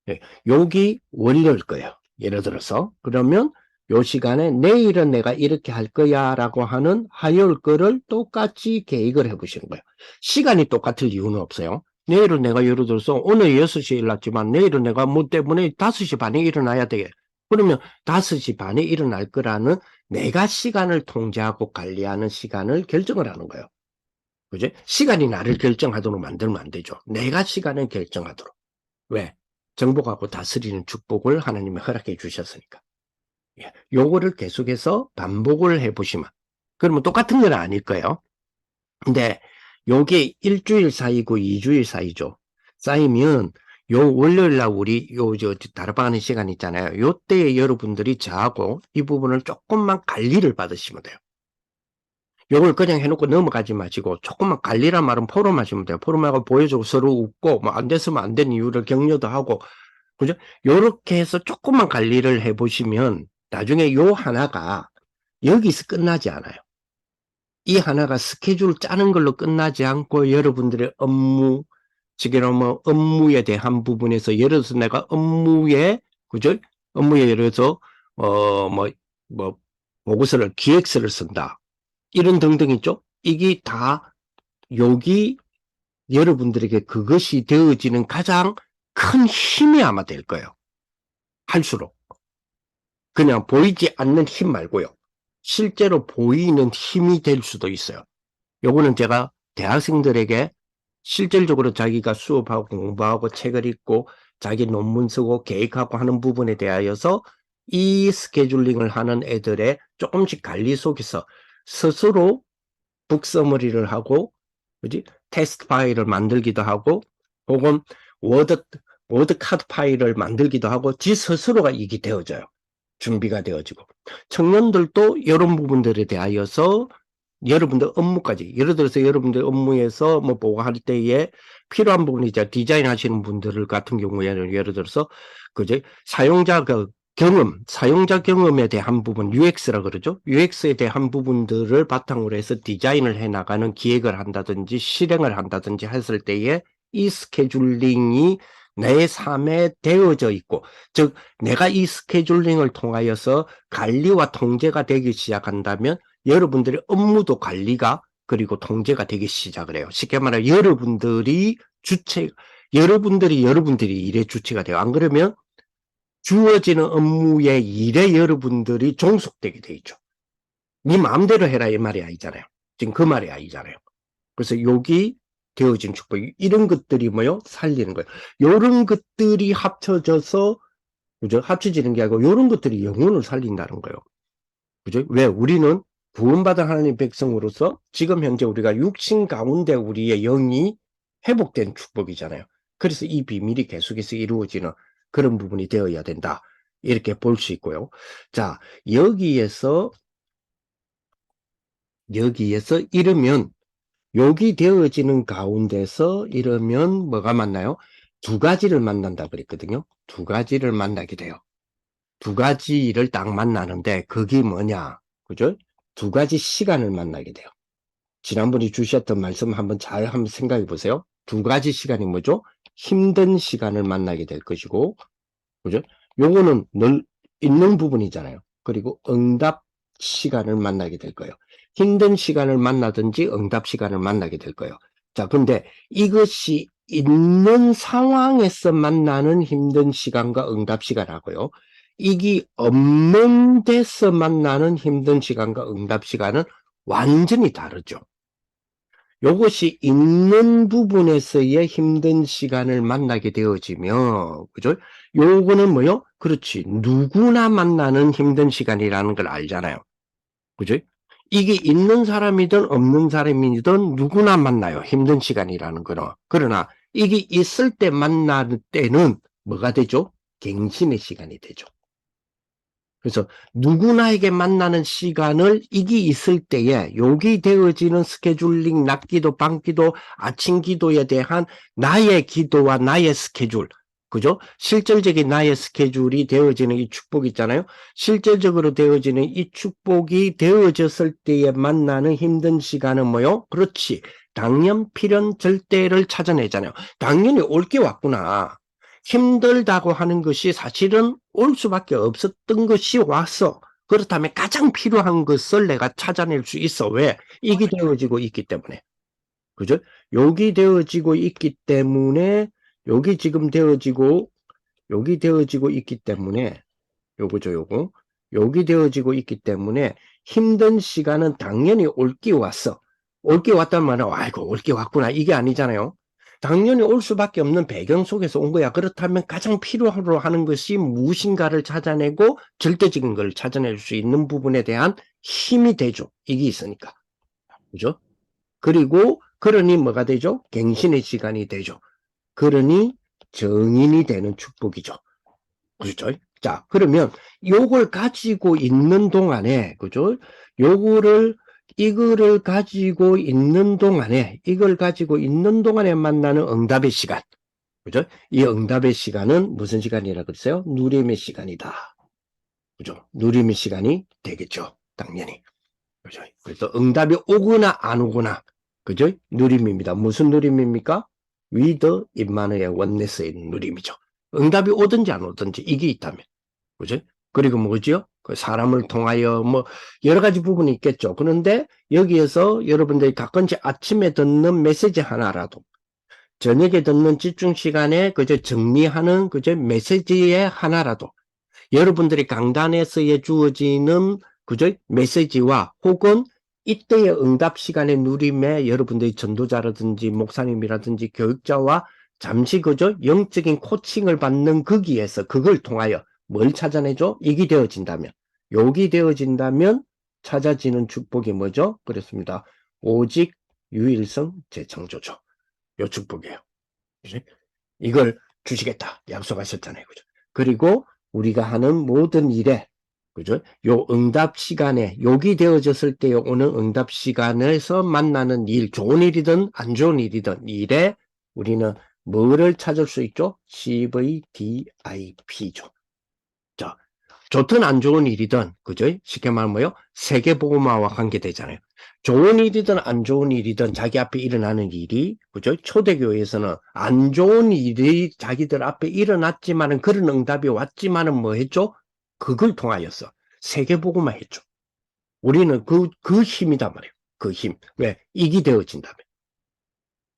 예, 여기 월요일 거예요. 예를 들어서 그러면 요 시간에 내일은 내가 이렇게 할 거야 라고 하는 화요일 거를 똑같이 계획을 해 보시는 거예요. 시간이 똑같을 이유는 없어요. 내일은 내가 예를 들어서 오늘 6시에 일어났지만 내일은 내가 뭐 때문에 5시 반에 일어나야 돼. 그러면 5시 반에 일어날 거라는 내가 시간을 통제하고 관리하는 시간을 결정을 하는 거예요. 그지? 시간이 나를 결정하도록 만들면 안 되죠. 내가 시간을 결정하도록. 왜? 정복하고 다스리는 축복을 하나님이 허락해 주셨으니까. 예. 요거를 계속해서 반복을 해보시면. 그러면 똑같은 건 아닐 거예요. 근데 요게 일주일 사이고 2주일 사이죠. 쌓이면 요 월요일 날 우리 다락방하는 시간 있잖아요. 요때에 여러분들이 저하고 이 부분을 조금만 관리를 받으시면 돼요. 요걸 그냥 해놓고 넘어가지 마시고 조금만 관리란 말은 포럼하시면 돼요. 포럼하고 보여주고 서로 웃고 뭐 안 됐으면 안 된 이유를 격려도 하고 그죠? 요렇게 해서 조금만 관리를 해보시면 나중에 요 하나가 여기서 끝나지 않아요. 이 하나가 스케줄 짜는 걸로 끝나지 않고 여러분들의 업무 지금 뭐 업무에 대한 부분에서 예를 들어서 내가 업무에 그죠? 업무에 예를 들어서 뭐 보고서를 기획서를 쓴다. 이런 등등 있죠. 이게 다 여기 여러분들에게 그것이 되어지는 가장 큰 힘이 아마 될 거예요. 할수록. 그냥 보이지 않는 힘 말고요. 실제로 보이는 힘이 될 수도 있어요. 요거는 제가 대학생들에게 실질적으로 자기가 수업하고 공부하고 책을 읽고 자기 논문 쓰고 계획하고 하는 부분에 대하여서 이 스케줄링을 하는 애들의 조금씩 관리 속에서 스스로 북서머리를 하고 그지? 테스트 파일을 만들기도 하고 혹은 워드 카드 파일을 만들기도 하고 지 스스로가 이게 되어져요. 준비가 되어지고 청년들도 이런 부분들에 대하여서 여러분들 업무까지 예를 들어서 여러분들 업무에서 뭐 보고할 때에 필요한 부분이 이제 디자인 하시는 분들 같은 경우에는 예를 들어서 그제 사용자 경험에 대한 부분 UX라 그러죠. UX에 대한 부분들을 바탕으로 해서 디자인을 해 나가는 기획을 한다든지 실행을 한다든지 했을 때에 이 스케줄링이 내 삶에 되어져 있고 즉 내가 이 스케줄링을 통하여서 관리와 통제가 되기 시작한다면 여러분들의 업무도 관리가 그리고 통제가 되기 시작을 해요. 쉽게 말하면 여러분들이 일의 주체가 돼요. 안 그러면 주어지는 업무의 일에 여러분들이 종속되게 돼 있죠. 네 마음대로 해라 이 말이 아니잖아요. 지금 그 말이 아니잖아요. 그래서 여기 되어진 축복 이런 것들이 뭐요? 살리는 거예요. 이런 것들이 합쳐져서 그죠? 합쳐지는 게 아니고 이런 것들이 영혼을 살린다는 거예요. 그죠? 왜? 우리는 구원받은 하나님 백성으로서 지금 현재 우리가 육신 가운데 우리의 영이 회복된 축복이잖아요. 그래서 이 비밀이 계속해서 이루어지는 그런 부분이 되어야 된다. 이렇게 볼 수 있고요. 자, 여기에서 이러면 여기 되어지는 가운데서 이러면 뭐가 만나요? 두 가지를 만난다 그랬거든요. 두 가지를 만나게 돼요. 두 가지를 딱 만나는데 그게 뭐냐? 그죠? 두 가지 시간을 만나게 돼요. 지난번에 주셨던 말씀 한번 생각해 보세요. 두 가지 시간이 뭐죠? 힘든 시간을 만나게 될 것이고, 그죠? 요거는 늘 있는 부분이잖아요. 그리고 응답 시간을 만나게 될 거예요. 힘든 시간을 만나든지 응답 시간을 만나게 될 거예요. 자, 근데 이것이 있는 상황에서 만나는 힘든 시간과 응답 시간하고요. 이게 없는 데서 만나는 힘든 시간과 응답 시간은 완전히 다르죠. 요것이 있는 부분에서의 힘든 시간을 만나게 되어지면, 그죠? 요거는 뭐요? 그렇지. 누구나 만나는 힘든 시간이라는 걸 알잖아요. 그죠? 이게 있는 사람이든 없는 사람이든 누구나 만나요. 힘든 시간이라는 거는. 그러나 이게 있을 때 만날 때는 뭐가 되죠? 갱신의 시간이 되죠. 그래서 누구나에게 만나는 시간을 이게 있을 때에 여기 되어지는 스케줄링, 낮기도, 밤기도, 아침 기도에 대한 나의 기도와 나의 스케줄, 그죠? 실질적인 나의 스케줄이 되어지는 이 축복 있잖아요. 실질적으로 되어지는 이 축복이 되어졌을 때에 만나는 힘든 시간은 뭐요? 그렇지. 당연, 필연, 절대를 찾아내잖아요. 당연히 올 게 왔구나. 힘들다고 하는 것이 사실은 올 수밖에 없었던 것이 왔어. 그렇다면 가장 필요한 것을 내가 찾아낼 수 있어. 왜? 이게 되어지고 있기 때문에. 그죠? 여기 되어지고 있기 때문에, 여기 지금 되어지고, 여기 되어지고 있기 때문에, 요거죠, 요거. 여기 되어지고 있기 때문에 힘든 시간은 당연히 올 게 왔어. 올 게 왔단 말은, 아이고, 올 게 왔구나. 이게 아니잖아요. 당연히 올 수밖에 없는 배경 속에서 온 거야. 그렇다면 가장 필요로 하는 것이 무엇인가를 찾아내고 절대적인 걸 찾아낼 수 있는 부분에 대한 힘이 되죠. 이게 있으니까. 그죠? 그리고, 그러니 뭐가 되죠? 갱신의 시간이 되죠. 그러니 정인이 되는 축복이죠. 그렇죠? 자, 그러면 요걸 가지고 있는 동안에, 그죠? 이거를 가지고 있는 동안에, 이걸 가지고 있는 동안에 만나는 응답의 시간. 그죠? 이 응답의 시간은 무슨 시간이라 그랬어요? 누림의 시간이다. 그죠? 누림의 시간이 되겠죠. 당연히. 그죠? 그래서 응답이 오거나 안 오거나, 그죠? 누림입니다. 무슨 누림입니까? 위드 임마누엘 원네스의 누림이죠. 응답이 오든지 안 오든지 이게 있다면. 그죠? 그리고 뭐지요? 그 사람을 통하여 뭐 여러 가지 부분이 있겠죠. 그런데 여기에서 여러분들이 가끔씩 아침에 듣는 메시지 하나라도 저녁에 듣는 집중 시간에 그저 정리하는 그저 메시지의 하나라도 여러분들이 강단에서의 주어지는 그저 메시지와 혹은 이때의 응답 시간의 누림에 여러분들이 전도자라든지 목사님이라든지 교육자와 잠시 그저 영적인 코칭을 받는 거기에서 그걸 통하여 뭘 찾아내죠? 이게 되어진다면 욕이 되어진다면 찾아지는 축복이 뭐죠? 그렇습니다. 오직 유일성 재창조죠. 요 축복이에요. 그치? 이걸 주시겠다 약속하셨잖아요. 그죠? 그리고 우리가 하는 모든 일에 그죠? 요 응답 시간에 욕이 되어졌을 때 오는 응답 시간에서 만나는 일, 좋은 일이든 안 좋은 일이든 일에 우리는 뭐를 찾을 수 있죠? CVDIP죠. 자, 좋든 안 좋은 일이든, 그죠? 쉽게 말하면 뭐요? 세계복음화와 관계되잖아요. 좋은 일이든 안 좋은 일이든 자기 앞에 일어나는 일이, 그죠? 초대교회에서는 안 좋은 일이 자기들 앞에 일어났지만은 그런 응답이 왔지만은 뭐 했죠? 그걸 통하여서 세계복음화 했죠. 우리는 그 힘이단 말이에요. 그 힘. 왜? 이기 되어진다면.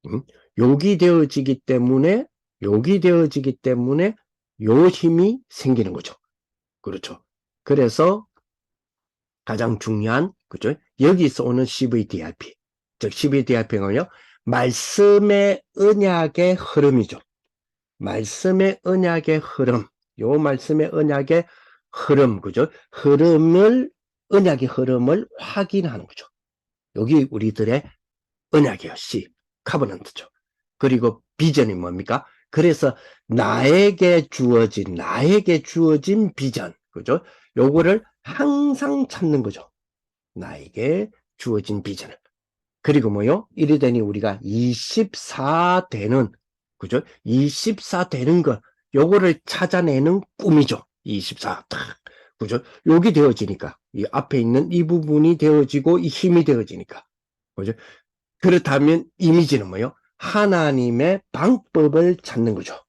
응? 욕이 되어지기 때문에 요 힘이 생기는 거죠. 그렇죠. 그래서 가장 중요한, 그죠? 여기서 오는 CVDIP. 즉, CVDIP는요, 말씀의 언약의 흐름이죠. 말씀의 언약의 흐름. 요 말씀의 언약의 흐름, 그죠? 언약의 흐름을 확인하는 거죠. 여기 우리들의 언약이에요. C, 카버넌트죠. 그리고 비전이 뭡니까? 그래서 나에게 주어진 비전, 그죠? 요거를 항상 찾는 거죠. 나에게 주어진 비전을. 그리고 뭐요? 이래 되니 우리가 24 되는, 그죠? 24 되는 것, 요거를 찾아내는 꿈이죠. 24. 딱. 그죠? 요게 되어지니까. 이 앞에 있는 이 부분이 되어지고 이 힘이 되어지니까. 그죠? 그렇다면 이미지는 뭐요? 하나님의 방법을 찾는 거죠.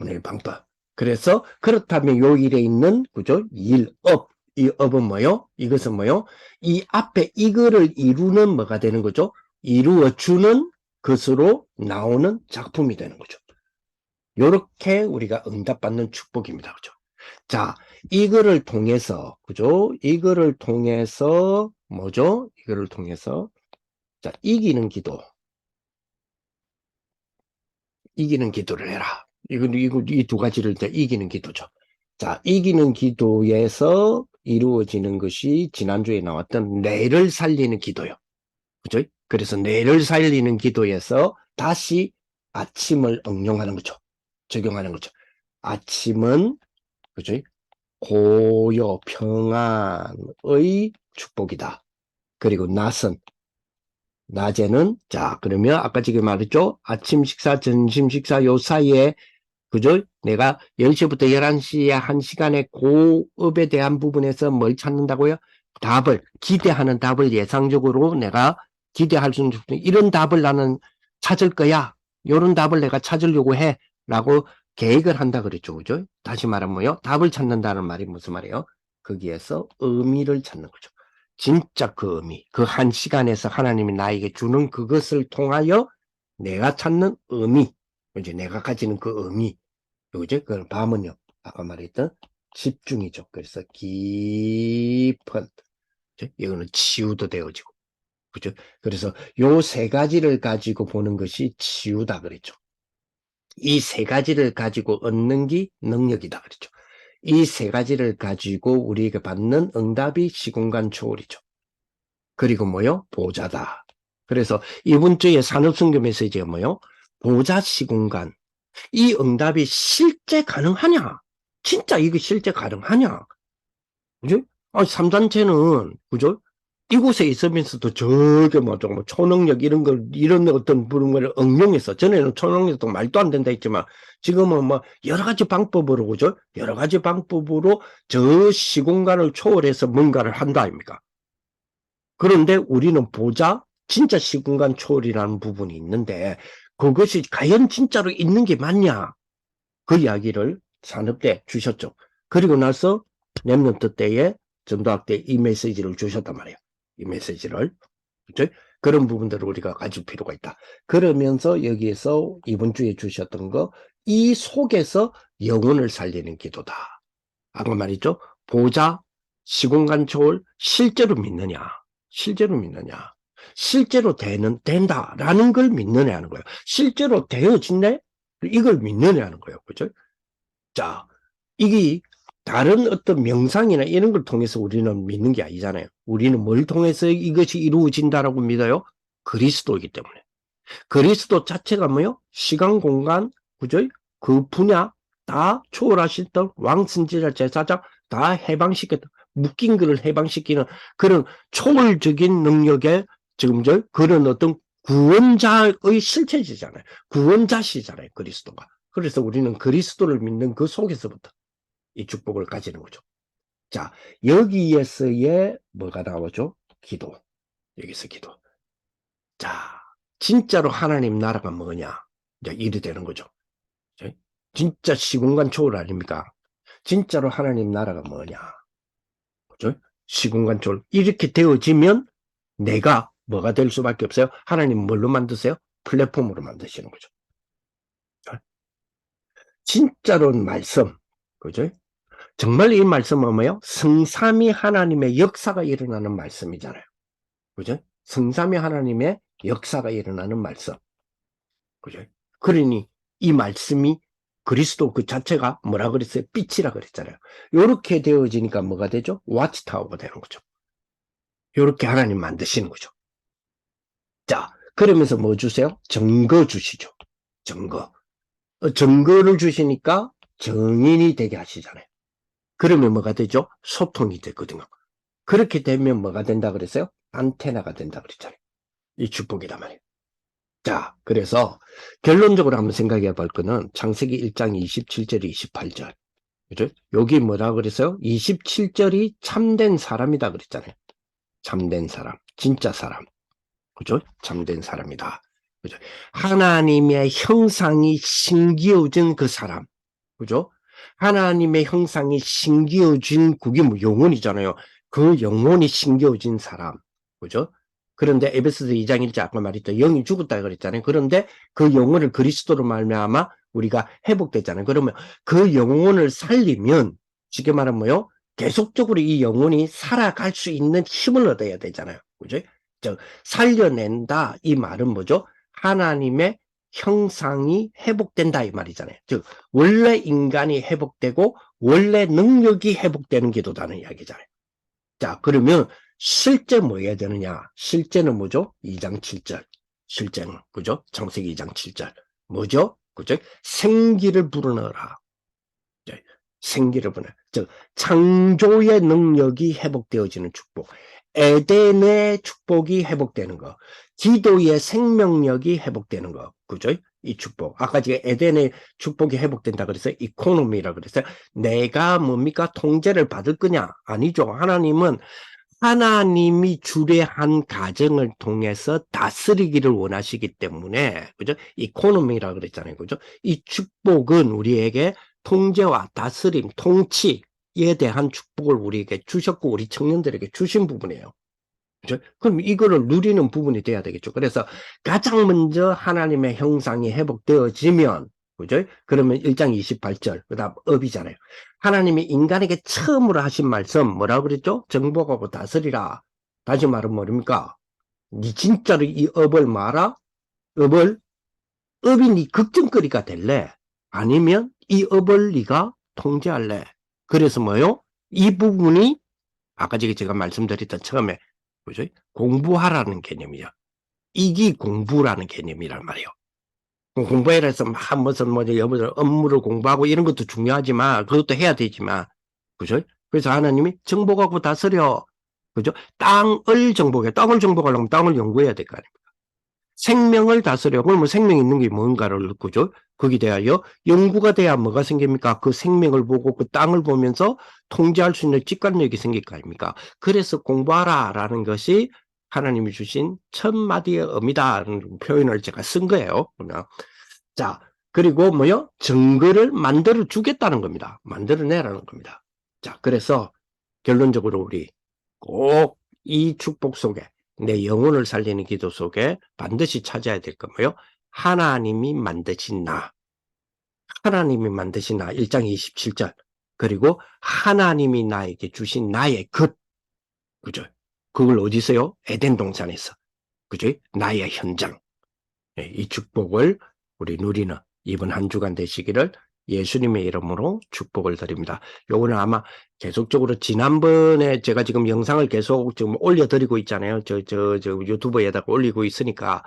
오늘 방법. 그래서 그렇다면 요 일에 있는, 그죠? 이 업은 뭐요? 이것은 뭐요? 이 앞에 이거를 이루는 뭐가 되는 거죠? 이루어주는 것으로 나오는 작품이 되는 거죠. 요렇게 우리가 응답받는 축복입니다. 그죠? 자, 이거를 통해서, 그죠? 이거를 통해서, 뭐죠? 이거를 통해서, 자, 이기는 기도를 해라. 이 두 가지를 이제 이기는 기도죠. 자, 이기는 기도에서 이루어지는 것이 지난주에 나왔던 뇌를 살리는 기도요. 그죠? 그래서 뇌를 살리는 기도에서 다시 아침을 응용하는 거죠. 적용하는 거죠. 아침은, 그죠? 고요, 평안의 축복이다. 그리고 낮에는, 자, 그러면 아까 지금 말했죠? 아침 식사, 점심 식사 요 사이에, 그죠? 내가 10시부터 11시에 1시간의 고업에 대한 부분에서 뭘 찾는다고요? 기대하는 답을 예상적으로 내가 기대할 수 있는, 이런 답을 나는 찾을 거야. 이런 답을 내가 찾으려고 해. 라고 계획을 한다 그랬죠. 그죠? 다시 말하면 뭐요? 답을 찾는다는 말이 무슨 말이에요? 거기에서 의미를 찾는 거죠. 진짜 그 의미, 그 1시간에서 하나님이 나에게 주는 그것을 통하여 내가 찾는 의미, 이제 내가 가지는 그 의미, 그죠? 그 밤은요, 아까 말했던 집중이죠. 그래서 깊은, 그죠? 이거는 치유도 되어지고, 그죠? 그래서 요 세 가지를 가지고 보는 것이 치유다 그랬죠. 이 세 가지를 가지고 얻는 게 능력이다 그랬죠. 이 세 가지를 가지고 우리에게 받는 응답이 시공간 초월이죠. 그리고 뭐요? 보좌다. 그래서 이번 주에 산업성교 메시지가 뭐요? 보좌 시공간. 이 응답이 실제 가능하냐? 진짜 이게 실제 가능하냐? 그죠? 아, 3단체는, 그죠? 이곳에 있으면서도 저게 뭐, 초능력 이런 어떤 부분을 응용해서, 전에는 초능력도 말도 안 된다 했지만, 지금은 뭐, 여러 가지 방법으로, 그죠? 여러 가지 방법으로 저 시공간을 초월해서 뭔가를 한다, 아닙니까? 그런데 우리는 진짜 시공간 초월이라는 부분이 있는데, 그것이 과연 진짜로 있는 게 맞냐? 그 이야기를 산업대 주셨죠. 그리고 나서 랩런트 때에 전도학 때 이 메시지를 주셨단 말이에요. 이 메시지를. 그렇죠? 그런 부분들을 우리가 가질 필요가 있다. 그러면서 여기에서 이번 주에 주셨던 거, 이 속에서 영혼을 살리는 기도다. 아까 말이죠. 보좌, 시공간 초월, 실제로 믿느냐? 실제로 믿느냐? 실제로 된다라는 걸 믿느냐 하는 거예요. 실제로 되어진네? 이걸 믿느냐 하는 거예요. 그죠? 자, 이게 다른 어떤 명상이나 이런 걸 통해서 우리는 믿는 게 아니잖아요. 우리는 뭘 통해서 이것이 이루어진다라고 믿어요? 그리스도이기 때문에. 그리스도 자체가 뭐요? 시간, 공간, 그죠? 그 분야 다 초월하셨던 왕선지자 제사장 다 해방시켰던, 묶인 것을 해방시키는 그런 초월적인 능력의 지금 그런 어떤 구원자의 실체지잖아요. 구원자시잖아요. 그리스도가. 그래서 우리는 그리스도를 믿는 그 속에서부터 이 축복을 가지는 거죠. 자, 여기에서의 뭐가 나오죠? 기도. 여기서 기도. 자, 진짜로 하나님 나라가 뭐냐? 이제 이래 되는 거죠. 진짜 시공간 초월 아닙니까? 진짜로 하나님 나라가 뭐냐? 그죠? 시공간 초월. 이렇게 되어지면 내가 뭐가 될 수밖에 없어요? 하나님 뭘로 만드세요? 플랫폼으로 만드시는 거죠. 진짜로 말씀. 그죠? 정말 이 말씀은 뭐예요? 성삼위 하나님의 역사가 일어나는 말씀이잖아요. 그죠? 성삼위 하나님의 역사가 일어나는 말씀. 그죠? 그러니 이 말씀이 그리스도 그 자체가 뭐라 그랬어요? 빛이라 그랬잖아요. 이렇게 되어지니까 뭐가 되죠? 와치타워가 되는 거죠. 이렇게 하나님 만드시는 거죠. 자, 그러면서 뭐 주세요? 증거 주시죠. 증거. 증거를 주시니까 증인이 되게 하시잖아요. 그러면 뭐가 되죠? 소통이 되거든요. 그렇게 되면 뭐가 된다 그랬어요? 안테나가 된다 그랬잖아요. 이 축복이란 말이에요. 자, 그래서 결론적으로 한번 생각해 볼 거는 창세기 1장 27절, 28절. 그죠? 여기 뭐라 그랬어요? 27절이 참된 사람이다 그랬잖아요. 참된 사람, 진짜 사람. 그죠? 참된 사람이다. 그죠? 하나님의 형상이 신기어진 그 사람. 그죠? 하나님의 형상이 신기어진 그게 뭐 영혼이잖아요. 그 영혼이 신기어진 사람. 그죠? 그런데 에베소서 2장 1절 아까 말했죠. 영이 죽었다 그랬잖아요. 그런데 그 영혼을 그리스도로 말미암아 우리가 회복됐잖아요. 그러면 그 영혼을 살리면 쉽게 말하면 뭐요? 계속적으로 이 영혼이 살아갈 수 있는 힘을 얻어야 되잖아요. 그죠? 살려낸다 이 말은 뭐죠? 하나님의 형상이 회복된다 이 말이잖아요. 즉 원래 인간이 회복되고 원래 능력이 회복되는 기도다는 이야기잖아요. 자, 그러면 실제 뭐 해야 되느냐? 실제는 뭐죠? 2장 7절. 실제는 그죠? 창세기 2장 7절. 뭐죠? 그죠? 생기를 불어넣어라. 생기를 불어넣어. 즉 창조의 능력이 회복되어지는 축복. 에덴의 축복이 회복되는 거. 기도의 생명력이 회복되는 거. 그죠? 이 축복. 아까 제가 에덴의 축복이 회복된다 그랬어요. 이코노미라 그랬어요. 내가 뭡니까? 통제를 받을 거냐? 아니죠. 하나님은 하나님이 주례한 가정을 통해서 다스리기를 원하시기 때문에, 그죠? 이코노미라 그랬잖아요. 그죠? 이 축복은 우리에게 통제와 다스림, 통치에 대한 축복을 우리에게 주셨고, 우리 청년들에게 주신 부분이에요. 그죠? 그럼 이거를 누리는 부분이 돼야 되겠죠. 그래서 가장 먼저 하나님의 형상이 회복되어지면, 그죠? 그러면 1장 28절, 그 다음 업이잖아요. 하나님이 인간에게 처음으로 하신 말씀, 뭐라고 그랬죠? 정복하고 다스리라. 다시 말하면 뭡니까? 니 진짜로 이 업을 말아? 업이 니 걱정거리가 될래? 아니면 이 업을 니가 통제할래? 그래서 뭐요? 이 부분이 아까 제가 말씀드렸던 처음에 그죠? 공부하라는 개념이죠. 이기 공부라는 개념이란 말이에요. 공부해라 해서 막 무슨 여러분들 업무를 공부하고 이런 것도 중요하지만 그것도 해야 되지만 그죠? 그래서 하나님이 정복하고 다스려. 그죠? 땅을 정복해. 땅을 정복하려면 땅을 연구해야 될 거 아닙니까? 생명을 다스려. 그러면 생명 있는 게 뭔가를 그죠? 거기에 대하여 연구가 돼야 뭐가 생깁니까? 그 생명을 보고 그 땅을 보면서 통제할 수 있는 직관력이 생길 거 아닙니까? 그래서 공부하라라는 것이 하나님이 주신 첫 마디의 의미다라는 표현을 제가 쓴 거예요. 그러면 자, 그리고 뭐요? 증거를 만들어 주겠다는 겁니다. 만들어내라는 겁니다. 자, 그래서 결론적으로 우리 꼭 이 축복 속에 내 영혼을 살리는 기도 속에 반드시 찾아야 될 거 뭐요? 하나님이 만드신 나. 하나님이 만드신 나. 1장 27절. 그리고 하나님이 나에게 주신 나의 것. 그죠? 그걸 어디서요? 에덴 동산에서. 그죠? 나의 현장. 이 축복을 우리 누리는 이번 한 주간 되시기를 예수님의 이름으로 축복을 드립니다. 요거는 아마 계속적으로 지난번에 제가 지금 영상을 계속 지금 올려드리고 있잖아요. 저 유튜브에다가 올리고 있으니까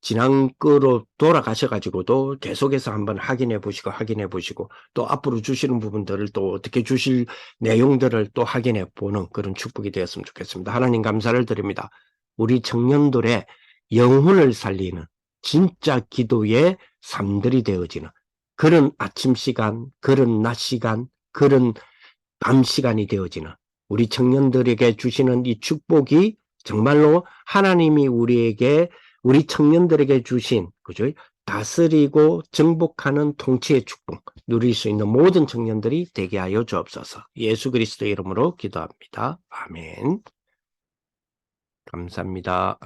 지난 거로 돌아가셔가지고도 계속해서 한번 확인해 보시고 또 앞으로 주시는 부분들을 또 어떻게 주실 내용들을 또 확인해 보는 그런 축복이 되었으면 좋겠습니다. 하나님 감사를 드립니다. 우리 청년들의 영혼을 살리는 진짜 기도의 삶들이 되어지는 그런 아침 시간, 그런 낮 시간, 그런 밤 시간이 되어지는 우리 청년들에게 주시는 이 축복이 정말로 하나님이 우리 청년들에게 주신 그죠? 다스리고 정복하는 통치의 축복 누릴 수 있는 모든 청년들이 되게 하여 주옵소서. 예수 그리스도의 이름으로 기도합니다. 아멘. 감사합니다.